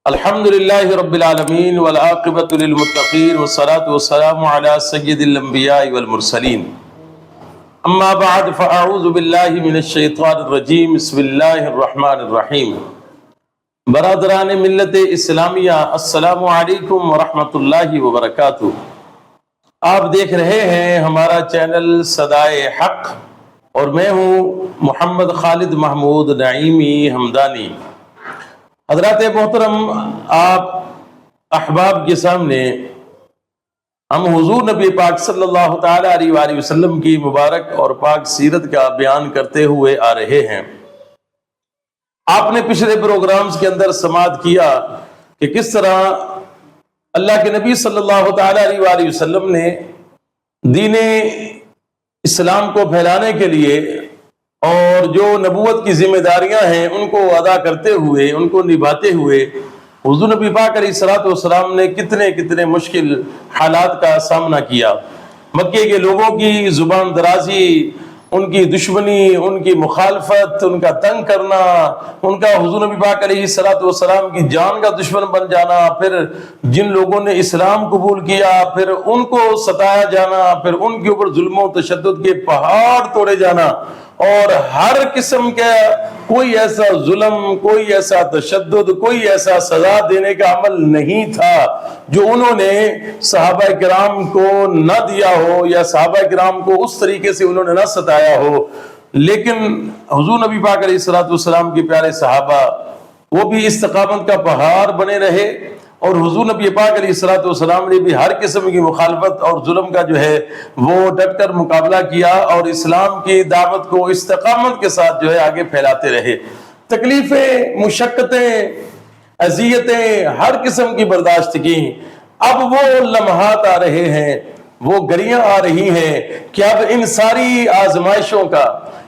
الحمد لله رب العالمين والعاقبة للمتقين والصلاة والسلام على سيد الأنبياء والمرسلين اما بعد فاعوذ بالله من الشیطان الرجیم بسم اللہ الرحمن الرحیم۔ برادران ملت اسلامیہ السلام علیکم ورحمۃ اللہ وبرکاتہ۔ آپ دیکھ رہے ہیں ہمارا چینل صدائے حق اور میں ہوں محمد خالد محمود نعیمی حمدانی۔ حضرات محترم، آپ احباب کے سامنے ہم حضور نبی پاک صلی اللہ تعالی علیہ وآلہ وسلم کی مبارک اور پاک سیرت کا بیان کرتے ہوئے آ رہے ہیں۔ آپ نے پچھلے پروگرامز کے اندر سماعت کیا کہ کس طرح اللہ کے نبی صلی اللہ تعالی علیہ وآلہ وسلم نے دین اسلام کو پھیلانے کے لیے اور جو نبوت کی ذمہ داریاں ہیں ان کو ادا کرتے ہوئے، ان کو نبھاتے ہوئے حضور نبی پاک علیہ السلام نے کتنے مشکل حالات کا سامنا کیا۔ مکے کے لوگوں کی زبان درازی، ان کی دشمنی، ان کی مخالفت، ان کا تنگ کرنا، ان کا حضور نبی پاک علیہ السلام کی جان کا دشمن بن جانا، پھر جن لوگوں نے اسلام قبول کیا پھر ان کو ستایا جانا، پھر ان کے اوپر ظلم و تشدد کے پہاڑ توڑے جانا، اور ہر قسم کا کوئی ایسا ظلم، کوئی ایسا تشدد، کوئی ایسا سزا دینے کا عمل نہیں تھا جو انہوں نے صحابہ کرام کو نہ دیا ہو یا صحابہ کرام کو اس طریقے سے انہوں نے نہ ستایا ہو۔ لیکن حضور نبی پاک علیہ السلام کے پیارے صحابہ وہ بھی استقامت کا پہاڑ بنے رہے، اور حضور نبی پاک علیہ السلام نے بھی ہر قسم کی مخالفت اور ظلم کا جو ہے وہ ڈٹ کر مقابلہ کیا اور اسلام کی دعوت کو استقامت کے ساتھ جو ہے آگے پھیلاتے رہے۔ تکلیفیں، مشقتیں، اذیتیں ہر قسم کی برداشت کی۔ اب وہ لمحات آ رہے ہیں، وہ گھڑیاں آ رہی ہیں کہ اب ان ساری آزمائشوں کا،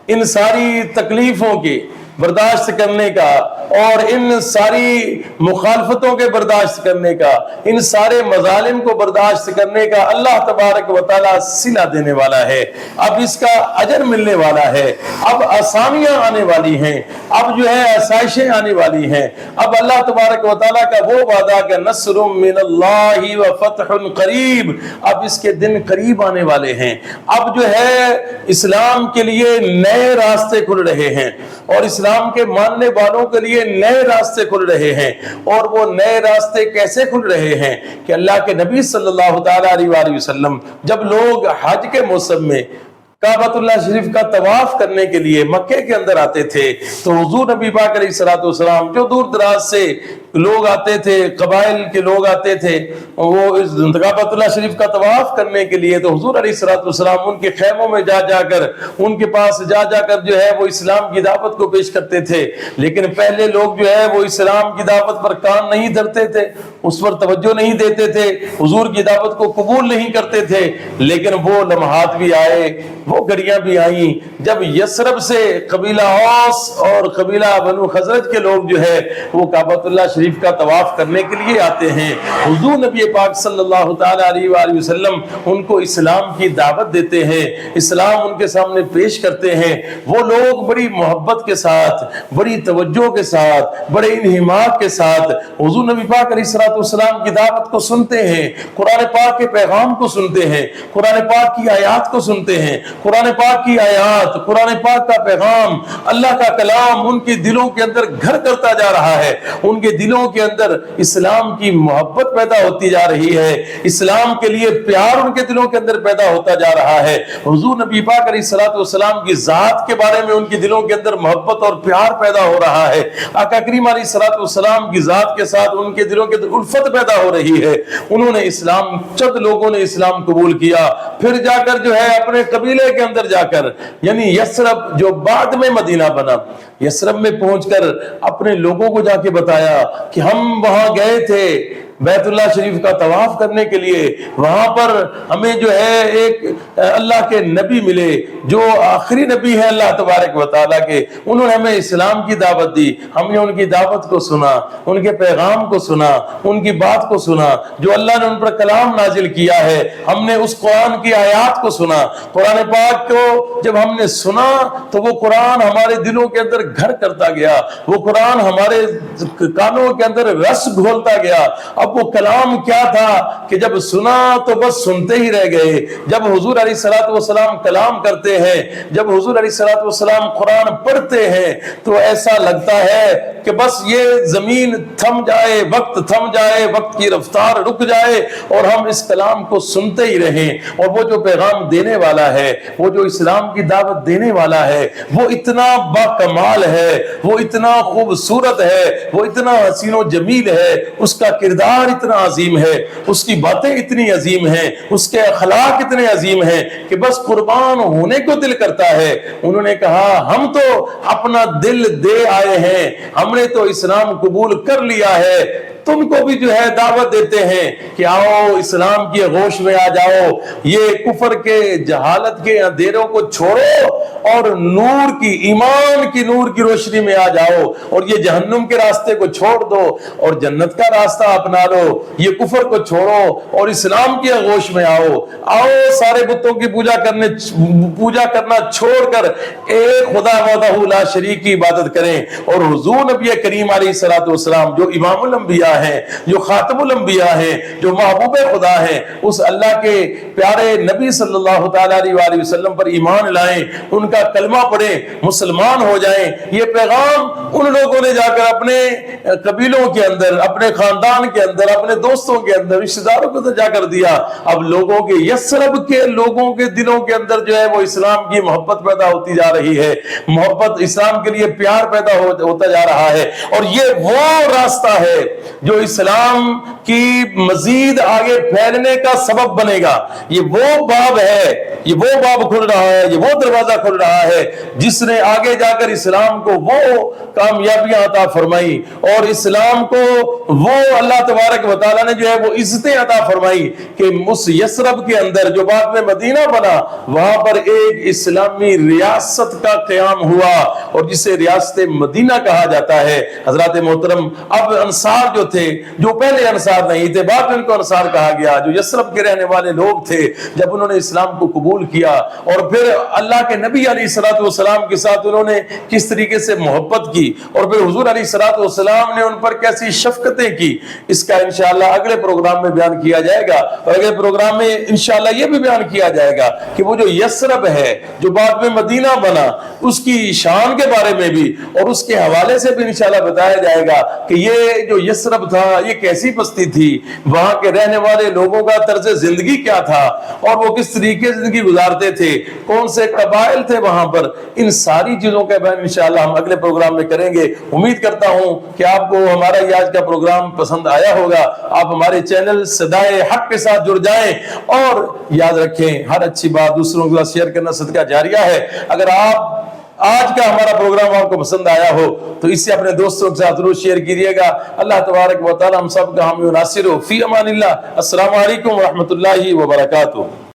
ان ساری تکلیفوں کی برداشت کرنے کا اور ان ساری مخالفتوں کے برداشت کرنے کا، ان سارے مظالم کو برداشت کرنے کا اللہ تبارک و تعالیٰ صلہ دینے والا ہے۔ اب اس کا اجر ملنے والا ہے، اب آسانیاں آنے والی ہیں، اب جو ہے آسائشیں آنے والی ہیں۔ اب اللہ تبارک و تعالیٰ کا وہ وعدہ کہ نصر من اللہ و فتح قریب، اب اس کے دن قریب آنے والے ہیں۔ اب جو ہے اسلام کے لیے نئے راستے کھل رہے ہیں اور اسلام کے ماننے والوں کے لیے نئے راستے کھل رہے ہیں۔ اور وہ نئے راستے کیسے کھل رہے ہیں کہ اللہ کے نبی صلی اللہ تعالی علیہ وآلہ وسلم جب لوگ حج کے موسم میں کعبۃ اللہ شریف کا طواف کرنے کے لیے مکے کے اندر آتے تھے تو حضور نبی پاک علیہ السلام جو دور دراز سے لوگ آتے تھے، قبائل کے لوگ آتے تھے وہ اس کعبۃ اللہ شریف کا طواف کرنے کے لیے، تو حضور علیہ السلام ان کے خیموں میں جا کر ان کے پاس جا کر جو ہے وہ اسلام کی دعوت کو پیش کرتے تھے۔ لیکن پہلے لوگ جو ہے وہ اسلام کی دعوت پر کان نہیں دھرتے تھے، اس پر توجہ نہیں دیتے تھے، حضور کی دعوت کو قبول نہیں کرتے تھے۔ لیکن وہ لمحات بھی آئے، وہ گھڑیاں بھی آئیں جب یثرب سے قبیلہ اوس اور قبیلہ بنو خزرج کے لوگ جو ہے وہ کعبۃ اللہ شریف کا طواف کرنے کے لیے آتے ہیں۔ حضور نبی پاک صلی اللہ تعالی علیہ وآلہ وسلم ان کو اسلام کی دعوت دیتے ہیں، اسلام ان کے سامنے پیش کرتے ہیں۔ وہ لوگ بڑی محبت کے ساتھ، بڑی توجہ کے ساتھ، بڑے انہماک کے ساتھ حضور نبی پاک علیہ السلام کی دعوت کو سنتے ہیں، قرآن پاک کے پیغام کو سنتے ہیں، قرآن پاک کی آیات کو سنتے ہیں۔ قرآن پاک کی آیات، قرآن پاک کا پیغام، اللہ کا کلام ان کے دلوں کے اندر گھر کرتا جا رہا ہے، ان کے دلوں کے اندر اسلام کی محبت پیدا ہوتی جا رہی ہے، اسلام کے لیے پیار ان کے دلوں کے اندر پیدا ہوتا جا رہا ہے۔ حضور نبی پاک علیہ السلام کی ذات کے بارے میں ان کے دلوں کے اندر محبت اور پیار پیدا ہو رہا ہے، آقا کریم علیہ السلام کی ذات کے ساتھ ان کے دلوں کے اندر الفت پیدا ہو رہی ہے۔ انہوں نے اسلام، چند لوگوں نے اسلام قبول کیا، پھر جا کر جو ہے اپنے قبیلے کے اندر جا کر، یعنی یثرب جو بعد میں مدینہ بنا، یثرب میں پہنچ کر اپنے لوگوں کو جا کے بتایا کہ ہم وہاں گئے تھے، بیت اللہ شریف کا طواف کرنے کے لیے، وہاں پر ہمیں جو ہے ایک اللہ کے نبی ملے جو آخری نبی ہے اللہ تبارک و تعالیٰ کے، انہوں نے ہمیں اسلام کی دعوت دی، ہم نے ان کی دعوت کو سنا، ان کے پیغام کو سنا، ان کی بات کو سنا، جو اللہ نے ان پر کلام نازل کیا ہے، ہم نے اس قرآن کی آیات کو سنا۔ قرآن پاک کو جب ہم نے سنا تو وہ قرآن ہمارے دلوں کے اندر گھر کرتا گیا، وہ قرآن ہمارے کانوں کے اندر رس گھولتا گیا۔ اب وہ کلام کیا تھا کہ جب سنا تو بس سنتے ہی رہ گئے۔ جب حضور علیہ الصلوۃ والسلام کلام کرتے ہیں، جب حضور علیہ الصلوۃ والسلام قرآن پڑھتے ہیں تو ایسا لگتا ہے کہ بس یہ زمین تھم جائے، وقت تھم جائے، وقت کی رفتار رک جائے اور ہم اس کلام کو سنتے ہی رہیں۔ اور وہ جو پیغام دینے والا ہے، وہ جو اسلام کی دعوت دینے والا ہے، وہ اتنا با کمال ہے، وہ اتنا خوبصورت ہے، وہ اتنا حسین و جمیل ہے، اس کا کردار اتنا عظیم ہے، اس کی باتیں اتنی عظیم ہیں، اس کے اخلاق اتنے عظیم ہیں کہ بس قربان ہونے کو دل کرتا ہے۔ انہوں نے کہا ہم تو اپنا دل دے آئے ہیں، ہم نے تو اسلام قبول کر لیا ہے، تم کو بھی جو ہے دعوت دیتے ہیں کہ آؤ اسلام کی آغوش میں آ جاؤ، یہ کفر کے جہالت کے اندھیروں کو چھوڑو اور نور کی، ایمان کی نور کی روشنی میں آ جاؤ، اور یہ جہنم کے راستے کو چھوڑ دو اور جنت کا راستہ اپنا لو، یہ کفر کو چھوڑو اور اسلام کی آغوش میں آؤ۔ آؤ سارے بتوں کی پوجا کرنا چھوڑ کر ایک خدا وحدہ لا شریک کی عبادت کریں، اور حضور نبی کریم علیہ الصلوۃ والسلام جو امام الانبیاء ہیں، جو خاتم الانبیاء ہیں، جو محبوب خدا ہیں، اس اللہ کے پیارے نبی صلی اللہ تعالیٰ علیہ وآلہ وسلم پر ایمان لائیں، ان کا کلمہ پڑھیں، مسلمان ہو جائیں۔ یہ پیغام ان لوگوں نے جا کر اپنے قبیلوں کے اندر، اپنے خاندان کے اندر، اپنے دوستوں کے اندر، رشتہ داروں کو جا کر دیا۔ اب لوگوں کے یثرب کے لوگوں کے دلوں کے اندر جو ہے وہ اسلام کی محبت پیدا ہوتی جا رہی ہے، محبت اسلام کے لیے پیار پیدا ہوتا جا رہا ہے، اور یہ وہ راستہ ہے جو اسلام کی مزید آگے پھیلنے کا سبب بنے گا۔ یہ وہ باب ہے، یہ وہ باب کھل رہا ہے، یہ وہ دروازہ کھل رہا ہے جس نے آگے جا کر اسلام کو وہ کامیابیاں عطا فرمائی، اور اسلام کو وہ اللہ تبارک و تعالیٰ نے جو ہے وہ عزتیں عطا فرمائی کہ اس یثرب کے اندر جو بعد میں مدینہ بنا، وہاں پر ایک اسلامی ریاست کا قیام ہوا، اور جسے ریاست مدینہ کہا جاتا ہے۔ حضرات محترم، اب انصار جو تھے، جو پہلے انصار نہیں تھے، بعد میں ان کو انصار کہا گیا، جو یثرب کے رہنے والے لوگ تھے، جب انہوں نے اسلام کو قبول کیا اور پھر اللہ کے نبی علیہ الصلوۃ والسلام کے ساتھ انہوں نے کس طریقے سے محبت کی، اور پھر حضور علیہ الصلوۃ والسلام نے ان پر کیسی شفقتیں کی، اس کا انشاءاللہ اگلے پروگرام میں بیان کیا جائے گا۔ اور اگلے پروگرام میں انشاءاللہ یہ بھی بیان کیا جائے گا کہ وہ جو یثرب ہے، جو بعد میں مدینہ بنا، اس کی شان کے بارے میں بھی اور اس کے حوالے سے بھی انشاءاللہ بتایا جائے گا کہ یہ جو یثرب تھا یہ کیسی بستی تھی، وہاں کے رہنے والے لوگوں کا طرز زندگی کیا تھا، اور وہ کس طریقے سے زندگی گزارتے تھے، کون سے قبائل تھے وہاں پر۔ ان ساری چیزوں کا بیان انشاءاللہ ہم اگلے پروگرام میں کریں گے۔ امید کرتا ہوں کہ آپ کو ہمارا یہ آج کا پروگرام پسند آیا ہوگا۔ آپ ہمارے چینل صدائے حق کے ساتھ جڑ جائیں، اور یاد رکھیں ہر اچھی بات دوسروں کے ساتھ شیئر کرنا صدقہ جاریہ ہے۔ اگر آپ آج کا ہمارا پروگرام آپ کو پسند آیا ہو تو اس سے اپنے دوستوں کے ساتھ ضرور شیئر کیجیے گا۔ اللہ تبارک و تعالی ہم سب کا حامی و ناصر ہو۔ فی امان اللہ۔ السلام علیکم ورحمۃ اللہ وبرکاتہ۔